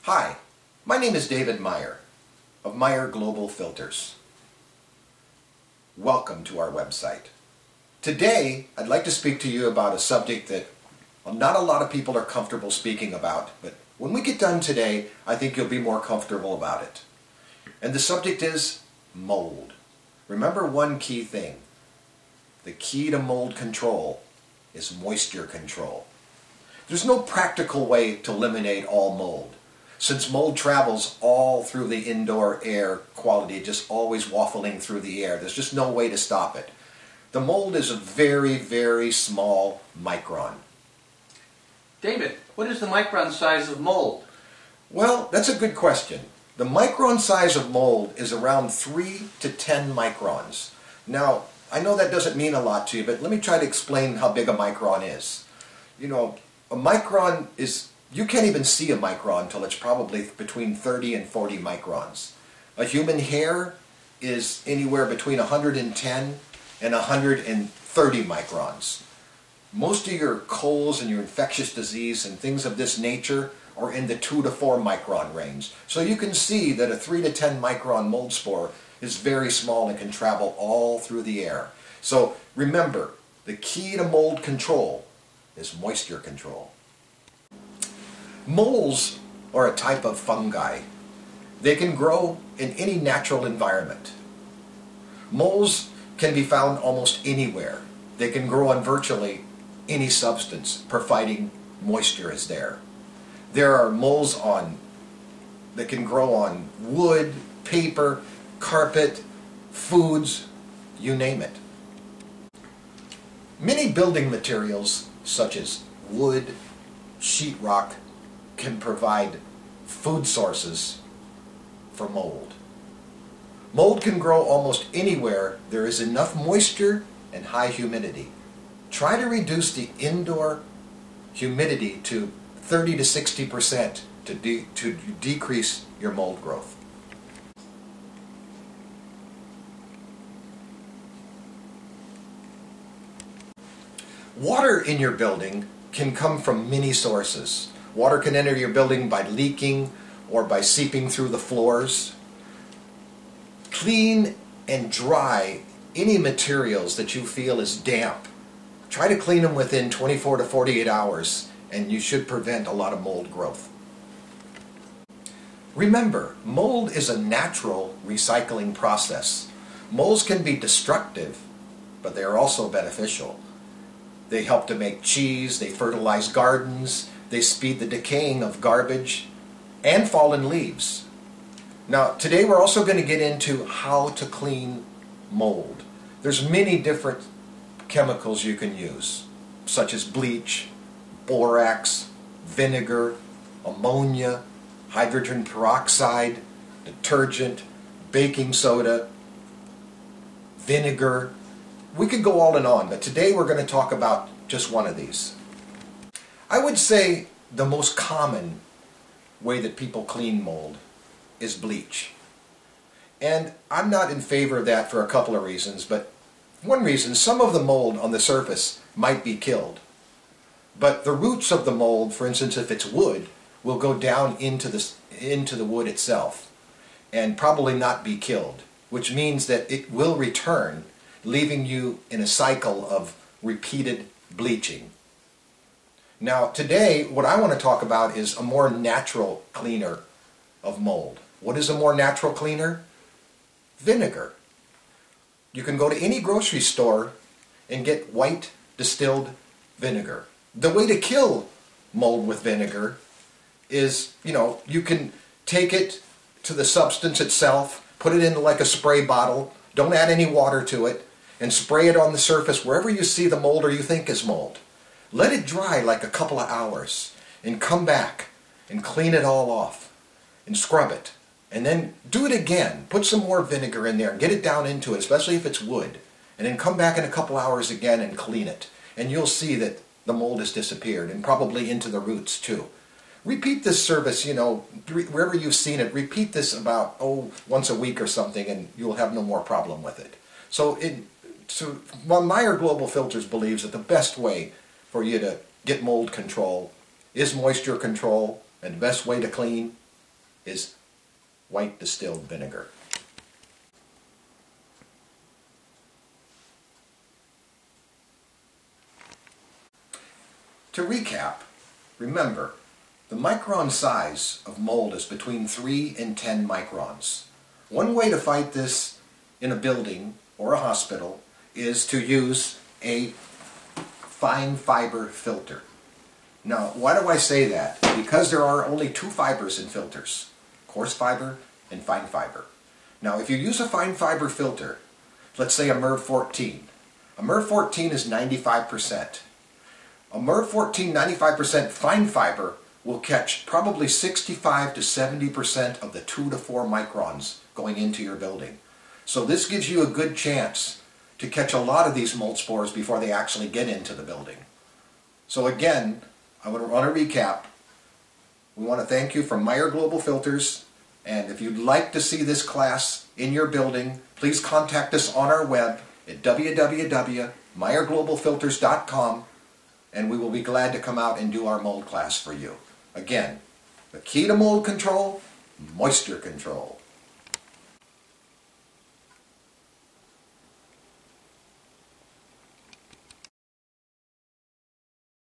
Hi, my name is David Meyer of Meyer Global Filters. Welcome to our website. Today, I'd like to speak to you about a subject that not a lot of people are comfortable speaking about, but when we get done today, I think you'll be more comfortable about it. And the subject is mold. Remember one key thing. The key to mold control is moisture control. There's no practical way to eliminate all mold. Since mold travels all through the indoor air quality, just always waffling through the air, there's just no way to stop it. The mold is a very, very small micron. David, what is the micron size of mold? Well, that's a good question. The micron size of mold is around 3 to 10 microns. Now, I know that doesn't mean a lot to you, but let me try to explain how big a micron is. You know, a micron is, you can't even see a micron until it's probably between 30 and 40 microns. A human hair is anywhere between 110 and 130 microns. Most of your colds and your infectious disease and things of this nature are in the 2 to 4 micron range. So you can see that a 3 to 10 micron mold spore is very small and can travel all through the air. So remember, the key to mold control is moisture control. Molds are a type of fungi. They can grow in any natural environment. Molds can be found almost anywhere. They can grow on virtually any substance, providing moisture is there. There are molds that can grow on wood, paper, carpet, foods, you name it. Many building materials, such as wood, sheetrock, can provide food sources for mold. Mold can grow almost anywhere there is enough moisture and high humidity. Try to reduce the indoor humidity to 30 to 60% to decrease your mold growth. Water in your building can come from many sources. Water can enter your building by leaking or by seeping through the floors. Clean and dry any materials that you feel is damp. Try to clean them within 24 to 48 hours and you should prevent a lot of mold growth. Remember, mold is a natural recycling process. Molds can be destructive, but they are also beneficial. They help to make cheese, they fertilize gardens, they speed the decaying of garbage and fallen leaves. Now, today we're also going to get into how to clean mold. There's many different chemicals you can use, such as bleach, borax, vinegar, ammonia, hydrogen peroxide, detergent, baking soda, vinegar. We could go on, but today we're going to talk about just one of these. I would say the most common way that people clean mold is bleach. And I'm not in favor of that for a couple of reasons, but one reason, some of the mold on the surface might be killed. But the roots of the mold, for instance, if it's wood, will go down into the wood itself and probably not be killed, which means that it will return, leaving you in a cycle of repeated bleaching. Now, today, what I want to talk about is a more natural cleaner of mold. What is a more natural cleaner? Vinegar. You can go to any grocery store and get white distilled vinegar. The way to kill mold with vinegar is, you can take it to the substance itself, put it in like a spray bottle, don't add any water to it, and spray it on the surface wherever you see the mold or you think is mold. Let it dry like a couple of hours and come back and clean it all off and scrub it. And then do it again. Put some more vinegar in there and get it down into it, especially if it's wood. And then come back in a couple hours again and clean it. And you'll see that the mold has disappeared and probably into the roots too. Repeat this service, wherever you've seen it, repeat this about, once a week or something and you'll have no more problem with it. So Meyer Global Filters believes that the best way for you to get mold control is moisture control, and the best way to clean is white distilled vinegar. To recap, remember, the micron size of mold is between 3 and 10 microns. One way to fight this in a building or a hospital is to use a fine fiber filter. Now, why do I say that? Because there are only two fibers in filters, coarse fiber and fine fiber. Now, if you use a fine fiber filter, let's say a MERV 14, a MERV 14 is 95%. A MERV 14 95% fine fiber will catch probably 65 to 70% of the 2 to 4 microns going into your building. So this gives you a good chance to catch a lot of these mold spores before they actually get into the building. So again, I want to recap. We want to thank you from Meyer Global Filters, and if you'd like to see this class in your building, please contact us on our web at www.meyerglobalfilters.com, and we will be glad to come out and do our mold class for you. Again, the key to mold control, moisture control.